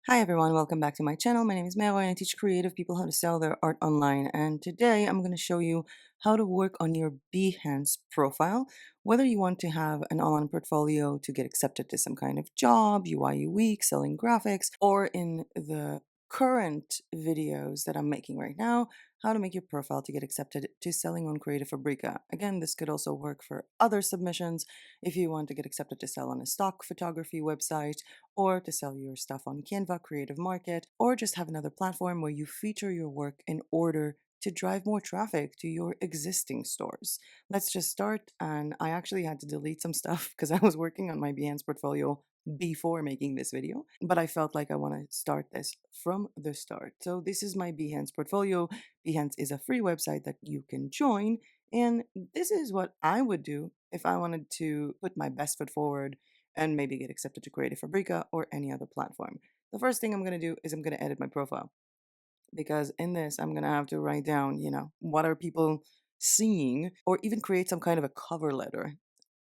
Hi everyone, welcome back to my channel. My name is Mero and I teach creative people how to sell their art online. And today I'm going to show you how to work on your Behance profile, whether you want to have an online portfolio to get accepted to some kind of job, UI, UX, selling graphics, or in the current videos that I'm making right now, how to make your profile to get accepted to selling on Creative Fabrica. Again, this could also work for other submissions if you want to get accepted to sell on a stock photography website or to sell your stuff on Canva, Creative Market, or just have another platform where you feature your work in order to drive more traffic to your existing stores. Let's just start. And I actually had to delete some stuff because I was working on my Behance portfolio before making this video, but I felt like I want to start this from the start. So this is my Behance portfolio. Behance is a free website that you can join, and this is what I would do if I wanted to put my best foot forward and maybe get accepted to Creative Fabrica or any other platform. The first thing I'm going to do is I'm going to edit my profile, because in this I'm going to have to write down, what are people seeing, or even create some kind of a cover letter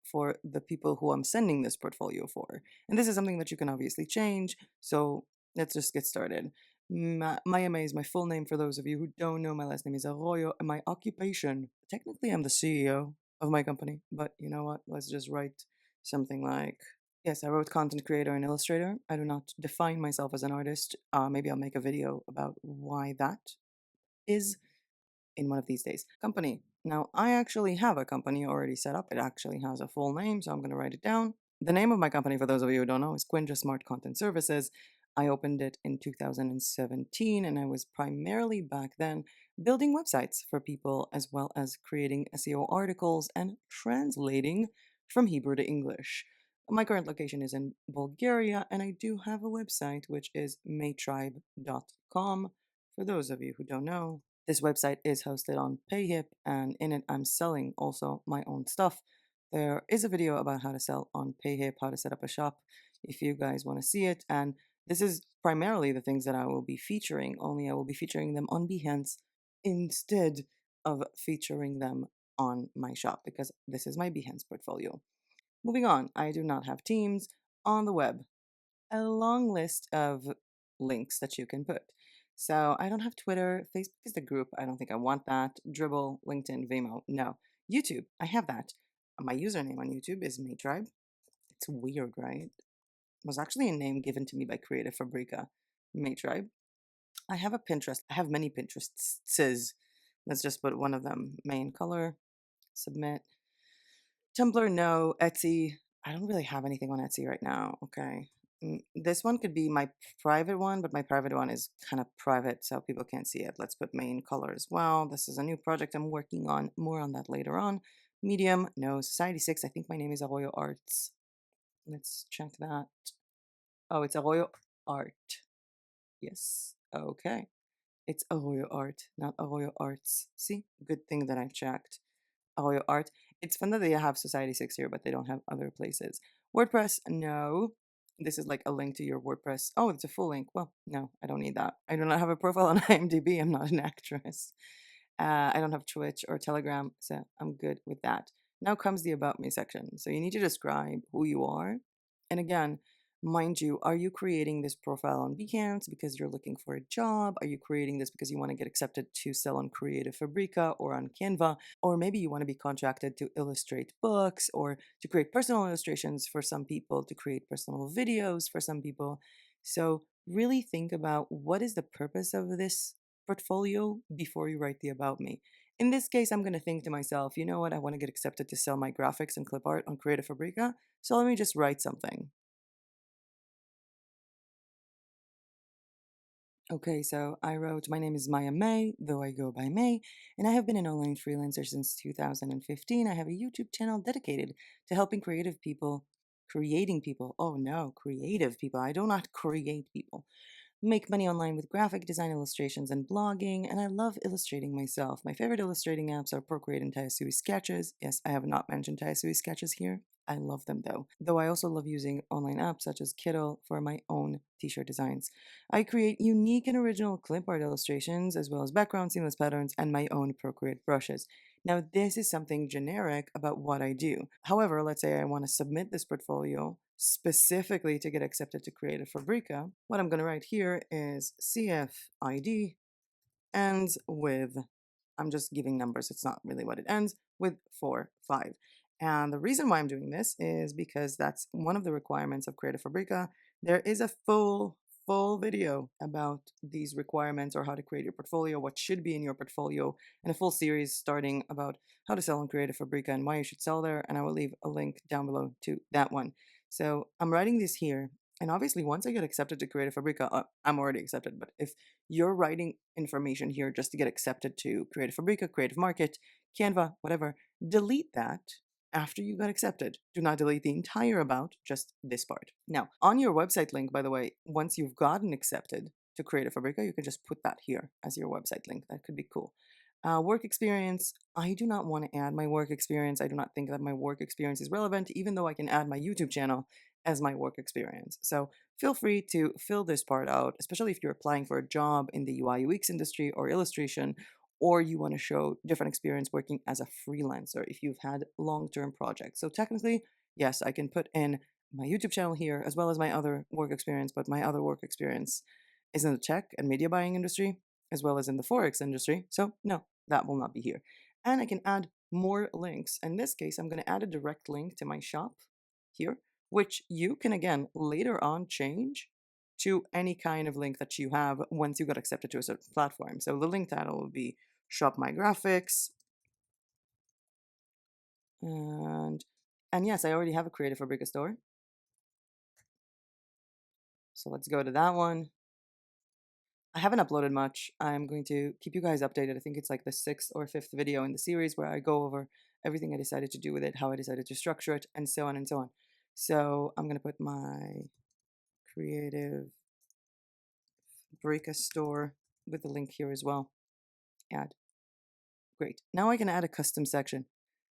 for the people who I'm sending this portfolio for. And this is something that you can obviously change. So let's just get started. Maya May is my full name for those of you who don't know. My last name is Arroyo, and my occupation, technically I'm the CEO of my company, but you know what? Let's just write something like, yes, I wrote content creator and illustrator. I do not define myself as an artist. Maybe I'll make a video about why that is in one of these days. Company. Now, I actually have a company already set up. It actually has a full name, so I'm going to write it down. The name of my company, for those of you who don't know, is Quinja Smart Content Services. I opened it in 2017, and I was primarily back then building websites for people, as well as creating SEO articles and translating from Hebrew to English. My current location is in Bulgaria, and I do have a website, which is maytribe.com. For those of you who don't know, this website is hosted on Payhip, and in it I'm selling also my own stuff. There is a video about how to sell on Payhip, how to set up a shop, if you guys want to see it. And this is primarily the things that I will be featuring, only I will be featuring them on Behance instead of featuring them on my shop, because this is my Behance portfolio. Moving on, I do not have teams on the web. A long list of links that you can put. So I don't have Twitter. Facebook is the group. I don't think I want that. Dribble, LinkedIn, Vimeo. No. YouTube. I have that. My username on YouTube is Maytribe. It's weird, right? It was actually a name given to me by Creative Fabrica. Maytribe. I have a Pinterest. I have many Pinterests. Let's just put one of them. Main color. Submit. Tumblr, no. Etsy, I don't really have anything on Etsy right now. Okay. This one could be my private one, but my private one is kind of private, so people can't see it. Let's put main color as well. This is a new project I'm working on. More on that later on. Medium, no. Society 6, I think my name is Arroyo Arts. Let's check that. Oh, it's Arroyo Art. Yes. Okay. It's Arroyo Art, not Arroyo Arts. See? Good thing that I checked. Arroyo Art. It's fun that they have Society 6 here, but they don't have other places. WordPress, no. This is like a link to your WordPress. Oh, it's a full link. Well, no, I don't need that. I do not have a profile on IMDb. I'm not an actress. I don't have Twitch or Telegram, so I'm good with that. Now comes the About Me section. So you need to describe who you are. And again, mind you, are you creating this profile on Behance because you're looking for a job? Are you creating this because you want to get accepted to sell on Creative Fabrica or on Canva? Or maybe you want to be contracted to illustrate books, or to create personal illustrations for some people, to create personal videos for some people. So really think about, what is the purpose of this portfolio before you write the About Me. In this case, I'm going to think to myself, you know what, I want to get accepted to sell my graphics and clip art on Creative Fabrica, so let me just write something. Okay, so I wrote, my name is Maya May, though I go by May, and I have been an online freelancer since 2015. I have a YouTube channel dedicated to helping creating people. Oh no, creative people. I do not create people. Make money online with graphic design, illustrations, and blogging, and I love illustrating myself. My favorite illustrating apps are Procreate and Tayasui Sketches. Yes, I have not mentioned Tayasui Sketches here. I love them though. Though I also love using online apps such as Kittl for my own t-shirt designs. I create unique and original clip art illustrations, as well as background seamless patterns and my own Procreate brushes. Now, this is something generic about what I do. However, let's say I want to submit this portfolio specifically to get accepted to Creative Fabrica, what I'm going to write here is CFID ends with, I'm just giving numbers, it's not really what it ends with, 4, 5. And the reason why I'm doing this is because that's one of the requirements of Creative Fabrica. There is a full video about these requirements, or how to create your portfolio, what should be in your portfolio, and a full series starting about how to sell on Creative Fabrica and why you should sell there. And I will leave a link down below to that one. So I'm writing this here. And obviously, once I get accepted to Creative Fabrica, I'm already accepted. But if you're writing information here just to get accepted to Creative Fabrica, Creative Market, Canva, whatever, delete that after you got accepted. Do not delete the entire about, just this part. Now, on your website link, by the way, once you've gotten accepted to Creative Fabrica, you can just put that here as your website link. That could be cool. Work experience, I do not want to add my work experience. I do not think that my work experience is relevant, even though I can add my YouTube channel as my work experience. So feel free to fill this part out, especially if you're applying for a job in the UI UX industry or illustration, or you want to show different experience working as a freelancer if you've had long-term projects. So technically, yes, I can put in my YouTube channel here as well as my other work experience, but my other work experience is in the tech and media buying industry as well as in the Forex industry. So no, that will not be here. And I can add more links. In this case, I'm going to add a direct link to my shop here, which you can again later on change to any kind of link that you have once you got accepted to a certain platform. So the link title will be Shop My Graphics. And yes, I already have a Creative Fabrica store. So let's go to that one. I haven't uploaded much. I'm going to keep you guys updated. I think it's like the 6th or 5th video in the series where I go over everything I decided to do with it, how I decided to structure it, and so on and so on. So I'm going to put my Creative Fabrica store with the link here as well. Add. Great. Now I can add a custom section.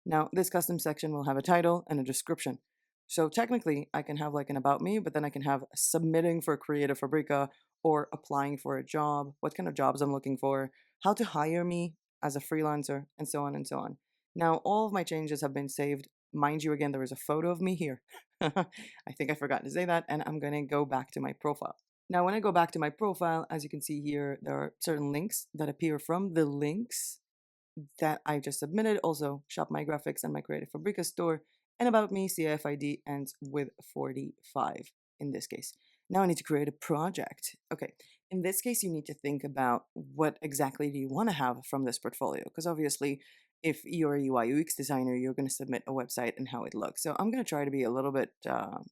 Now this custom section will have a title and a description. So technically I can have like an about me, but then I can have submitting for Creative Fabrica or applying for a job, what kind of jobs I'm looking for, how to hire me as a freelancer, and so on and so on. Now all of my changes have been saved. Mind you, again, there is a photo of me here. I think I forgot to say that, and I'm going to go back to my profile. Now, when I go back to my profile, as you can see here, there are certain links that appear from the links that I just submitted. Also, Shop My Graphics and my Creative Fabrica store. And about me, CFID ends with 45 in this case. Now I need to create a project. Okay, in this case, you need to think about what exactly do you want to have from this portfolio? Because obviously, if you're a UI UX designer, you're going to submit a website and how it looks. So I'm going to try to be a little bit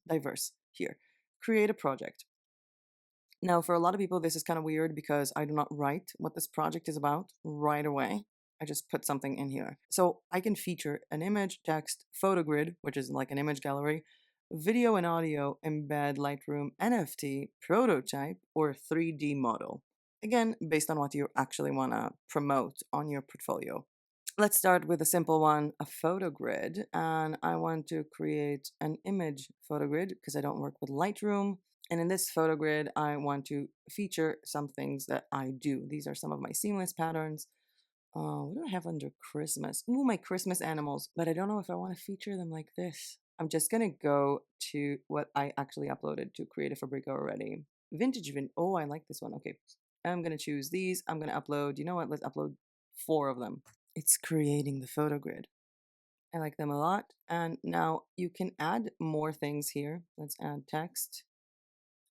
diverse here. Create a project. Now, for a lot of people, this is kind of weird because I do not write what this project is about right away. I just put something in here. So I can feature an image, text, photo grid, which is like an image gallery, video and audio, embed, Lightroom, NFT, prototype, or 3D model. Again, based on what you actually want to promote on your portfolio. Let's start with a simple one, a photo grid. And I want to create an image photo grid because I don't work with Lightroom. And in this photo grid, I want to feature some things that I do. These are some of my seamless patterns. What do I have under Christmas? Ooh, my Christmas animals. But I don't know if I want to feature them like this. I'm just going to go to what I actually uploaded to Creative Fabrica already. Oh, I like this one. Okay. I'm going to choose these. I'm going to upload. You know what? Let's upload 4 of them. It's creating the photo grid. I like them a lot. And now you can add more things here. Let's add text.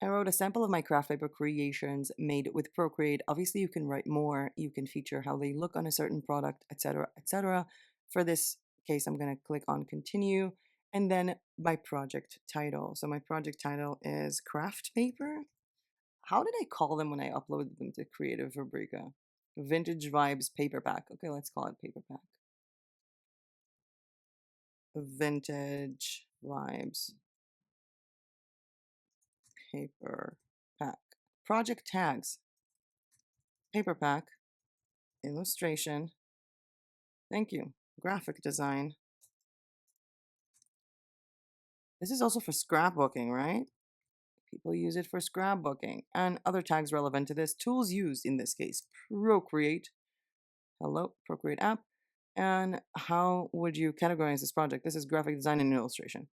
I wrote a sample of my craft paper creations made with Procreate. Obviously, you can write more. You can feature how they look on a certain product, etc., etc. For this case, I'm going to click on continue and then my project title. So my project title is craft paper. How did I call them when I uploaded them to Creative Fabrica? Vintage Vibes Paper Pack. Okay, let's call it Paper Pack. Vintage Vibes Paper Pack. Project tags. Paper Pack. Illustration. Thank you. Graphic design. This is also for scrapbooking, right? People use it for scrapbooking. And other tags relevant to this. Tools used in this case. Procreate. Hello, Procreate app. And how would you categorize this project? This is graphic design and illustration.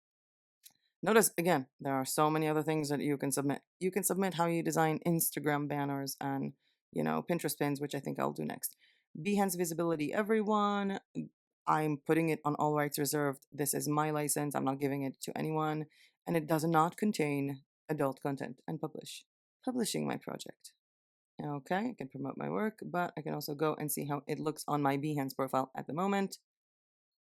Notice again, there are so many other things that you can submit. You can submit how you design Instagram banners and, Pinterest pins, which I think I'll do next. Behance visibility, everyone. I'm putting it on all rights reserved. This is my license. I'm not giving it to anyone. And it does not contain adult content. And publish. Publishing my project. Okay, I can promote my work, but I can also go and see how it looks on my Behance profile at the moment,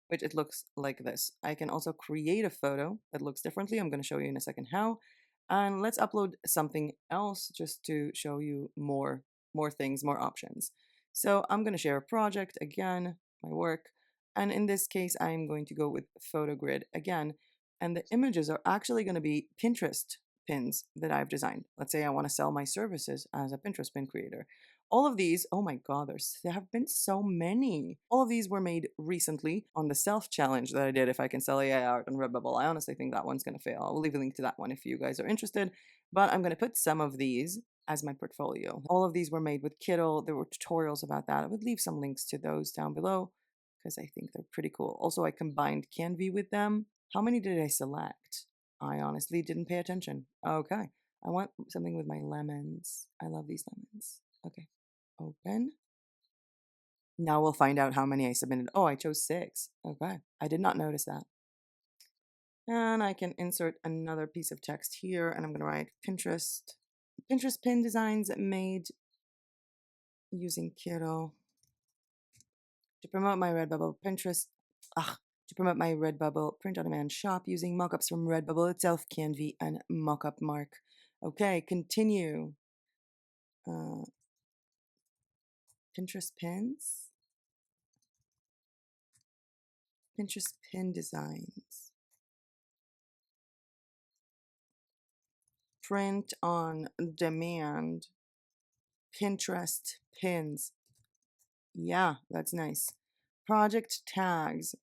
which it looks like this. I can also create a photo that looks differently. I'm going to show you in a second how. And let's upload something else just to show you more things, more options. So I'm going to share a project again, my work. And in this case, I'm going to go with photo grid again. And the images are actually going to be Pinterest pins that I've designed. Let's say I want to sell my services as a Pinterest pin creator. All of these, oh my God, there have been so many. All of these were made recently on the self challenge that I did if I can sell AI art on Redbubble. I honestly think that one's going to fail. I'll leave a link to that one if you guys are interested. But I'm going to put some of these as my portfolio. All of these were made with Kittle. There were tutorials about that. I would leave some links to those down below because I think they're pretty cool. Also, I combined Canvy with them. How many did I select? I honestly didn't pay attention. Okay. I want something with my lemons. I love these lemons. Okay. Open. Now we'll find out how many I submitted. Oh, I chose 6. Okay. I did not notice that. And I can insert another piece of text here, and I'm going to write Pinterest. Pinterest pin designs made using Kiro to promote my Redbubble Pinterest. To promote my Redbubble print-on-demand shop using mockups from Redbubble itself, Canvy, and Mockup Mark. Okay, continue. Pinterest pins. Pinterest pin designs. Print on demand. Pinterest pins. Yeah, that's nice. Project tags.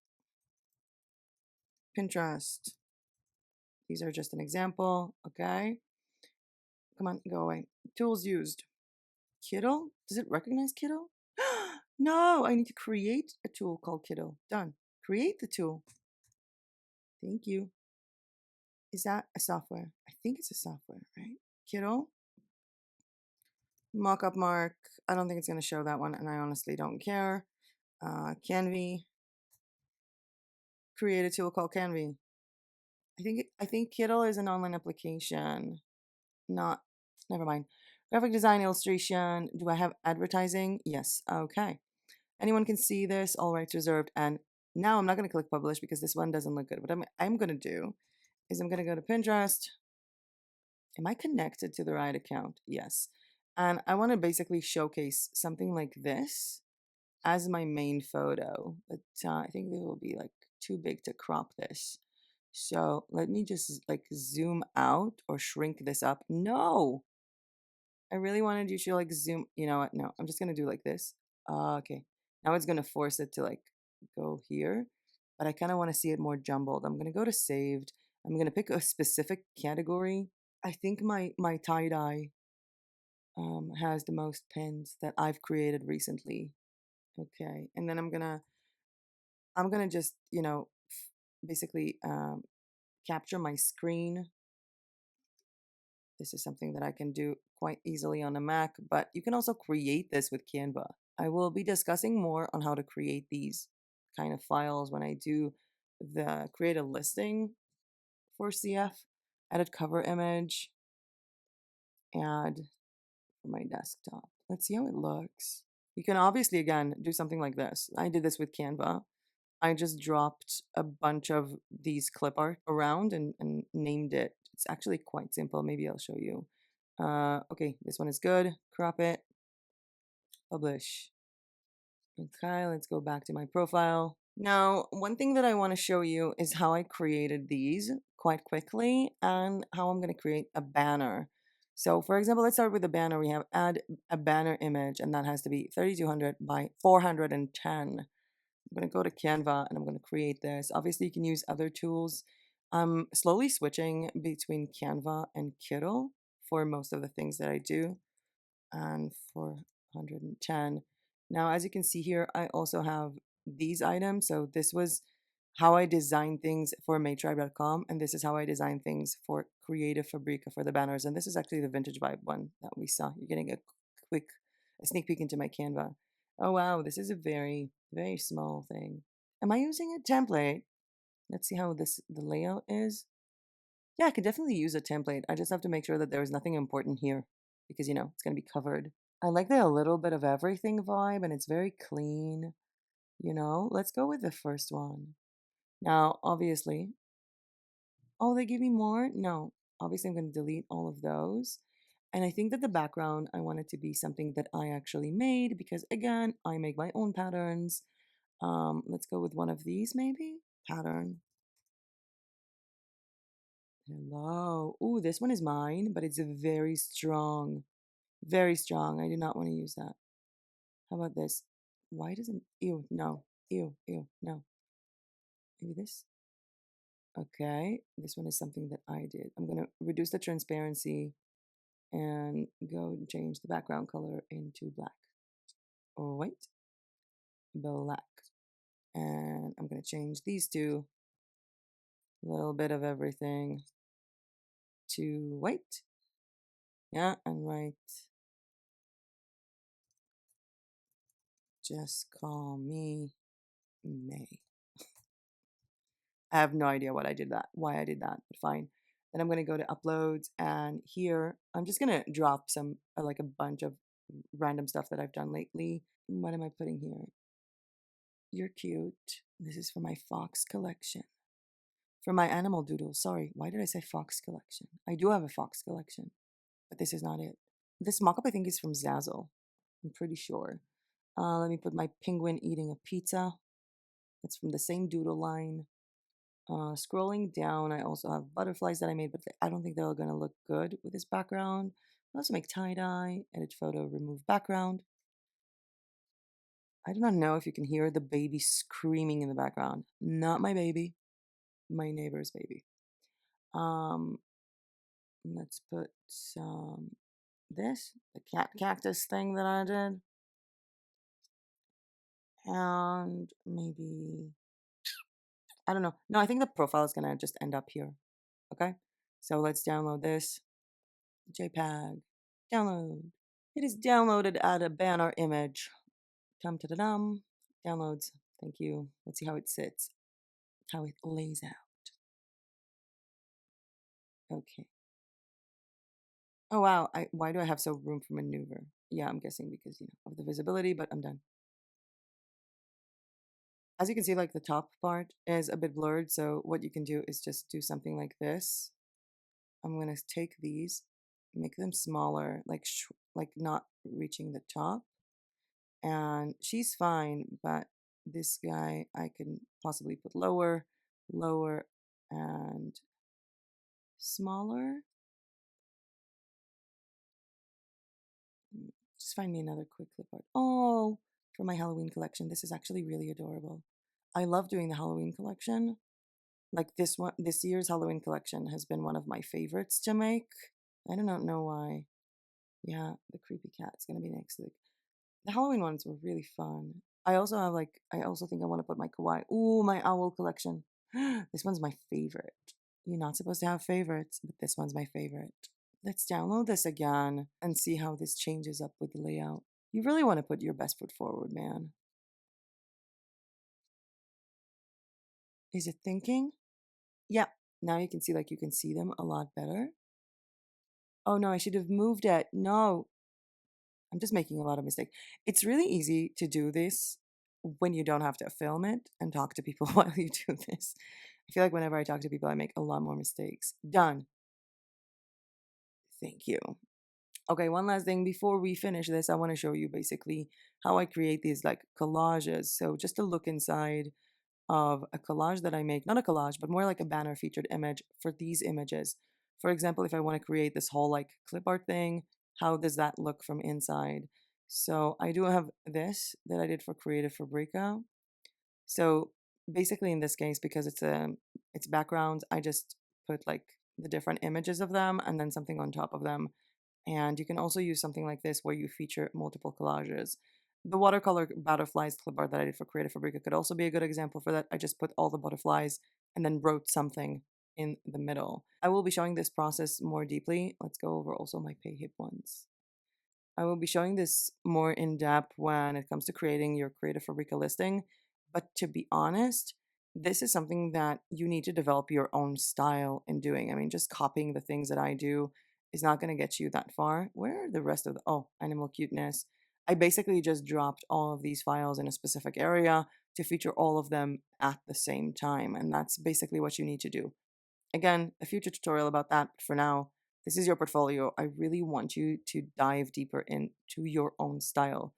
Pinterest. These are just an example. Okay. Come on, go away. Tools used. Kittle? Does it recognize Kittle? No, I need to create a tool called Kittle. Done. Create the tool. Thank you. Is that a software? I think it's a software, right? Kittle. Mockup Mark. I don't think it's going to show that one, and I honestly don't care. Canvy. Create a tool called Canvy. I think Kittle is an online application. Not. Never mind. Graphic design, illustration. Do I have advertising? Yes. Okay. Anyone can see this. All rights reserved. And now I'm not going to click publish because this one doesn't look good. What I'm going to do is I'm going to go to Pinterest. Am I connected to the right account? Yes. And I want to basically showcase something like this as my main photo. But I think it will be like too big to crop this. So let me just like zoom out or shrink this up. No, I really wanted you to like zoom. You know what? No, I'm just going to do like this. Okay. Now it's going to force it to like go here. But I kind of want to see it more jumbled. I'm going to go to saved. I'm going to pick a specific category. I think my tie-dye has the most pins that I've created recently. Okay. And then I'm gonna just, basically capture my screen. This is something that I can do quite easily on a Mac, but you can also create this with Canva. I will be discussing more on how to create these kind of files when I do the create a listing for CF, edit cover image, add for my desktop. Let's see how it looks. You can obviously, again, do something like this. I did this with Canva. I just dropped a bunch of these clip art around and named it. It's actually quite simple. Maybe I'll show you. Okay, this one is good. Crop it. Publish. Okay, let's go back to my profile. Now, one thing that I want to show you is how I created these quite quickly and how I'm going to create a banner. So for example, let's start with the banner. We have add a banner image, and that has to be 3200 by 410. I'm going to go to Canva and I'm going to create this. Obviously, you can use other tools. I'm slowly switching between Canva and Kittle for most of the things that I do. And 410. Now, as you can see here, I also have these items. So this was how I design things for madetribe.com, and this is how I design things for Creative Fabrica for the banners. And this is actually the vintage vibe one that we saw. You're getting a quick a sneak peek into my Canva. Oh wow, this is a very, very small thing. Am I using a template? Let's see how the layout is. Yeah, I could definitely use a template. I just have to make sure that there is nothing important here because it's gonna be covered. I like the a little bit of everything vibe and it's very clean. Let's go with the first one. Now, obviously, oh, they give me more? No. Obviously, I'm going to delete all of those. And I think that the background, I want it to be something that I actually made because, again, I make my own patterns. Let's go with one of these, maybe. Pattern. Hello. Ooh, this one is mine, but it's a very strong. Very strong. I do not want to use that. How about this? Why doesn't... Ew, no. Ew, ew, no. Maybe this? Okay. This one is something that I did. I'm going to reduce the transparency and go and change the background color into black. Or wait, black. And I'm going to change these two, a little bit of everything, to white. Yeah, and write, just call me May. I have no idea why I did that, but fine. Then I'm going to go to uploads, and here I'm just going to drop some, like a bunch of random stuff that I've done lately. What am I putting here? You're cute. This is for my Fox collection. For my animal doodle. Sorry, why did I say Fox collection? I do have a Fox collection, but this is not it. This mock-up I think is from Zazzle. I'm pretty sure. Let me put my penguin eating a pizza. It's from the same doodle line. Scrolling down, I also have butterflies that I made, but I don't think they're all going to look good with this background. I also make tie-dye, edit photo, remove background. I do not know if you can hear the baby screaming in the background. Not my baby, my neighbor's baby. Let's put some this, the cactus thing that I did. And maybe, I don't know. No, I think the profile is going to just end up here. Okay. So let's download this. JPEG. Download. It is downloaded at a banner image. Dum to dum. Downloads. Thank you. Let's see how it sits. How it lays out. Okay. Oh wow. Why do I have so room for maneuver? Yeah, I'm guessing because of the visibility, but I'm done. As you can see, like the top part is a bit blurred. So what you can do is just do something like this. I'm going to take these, make them smaller, like not reaching the top. And she's fine, but this guy I can possibly put lower, lower, and smaller. Just find me another quick clip art. Oh, for my Halloween collection. This is actually really adorable. I love doing the Halloween collection. Like this year's Halloween collection has been one of my favorites to make. I do not know why. Yeah, the creepy cat is gonna be next. The Halloween ones were really fun. I also have I also think I want to put my kawaii. Ooh, my owl collection. This one's my favorite. You're not supposed to have favorites, but this one's my favorite. Let's download this again and see how this changes up with the layout. You really want to put your best foot forward, man. Is it thinking? Yeah. Now you can see you can see them a lot better. Oh no, I should have moved it. No. I'm just making a lot of mistakes. It's really easy to do this when you don't have to film it and talk to people while you do this. I feel like whenever I talk to people, I make a lot more mistakes. Done. Thank you. Okay, one last thing before we finish this, I want to show you basically how I create these collages. So just to look inside of a collage that I make, not a collage, but more like a banner featured image for these images. For example, if I want to create this whole clip art thing, how does that look from inside? So I do have this that I did for Creative Fabrica. So basically in this case, because it's backgrounds, I just put the different images of them and then something on top of them. And you can also use something like this where you feature multiple collages. The watercolor butterflies clip art that I did for Creative Fabrica could also be a good example for that. I just put all the butterflies and then wrote something in the middle. I will be showing this process more deeply. Let's go over also my Payhip ones. I will be showing this more in depth when it comes to creating your Creative Fabrica listing. But to be honest, this is something that you need to develop your own style in doing. I mean, just copying the things that I do is not going to get you that far. Where are the rest of the, oh, animal cuteness. I basically just dropped all of these files in a specific area to feature all of them at the same time. And that's basically what you need to do. Again, a future tutorial about that. But for now, this is your portfolio. I really want you to dive deeper into your own style.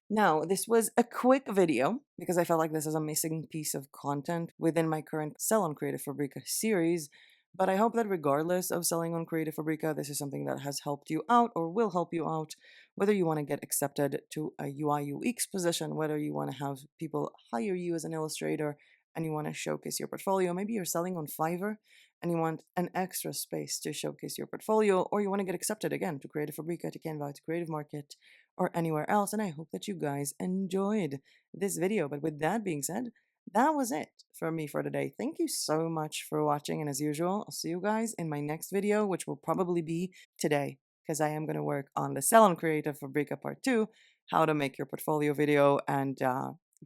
Now, this was a quick video because I felt like this is a missing piece of content within my current Sell on Creative Fabrica series. But I hope that regardless of selling on Creative Fabrica, this is something that has helped you out or will help you out, whether you want to get accepted to a UI UX position, whether you want to have people hire you as an illustrator and you want to showcase your portfolio. Maybe you're selling on Fiverr and you want an extra space to showcase your portfolio, or you want to get accepted again to Creative Fabrica, to Canva, to Creative Market, or anywhere else. And I hope that you guys enjoyed this video. But with that being said, that was it for me for today. Thank you so much for watching. And as usual, I'll see you guys in my next video, which will probably be today, because I am going to work on the Sell on Creative Fabrica Part 2, how to make your portfolio video, and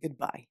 goodbye.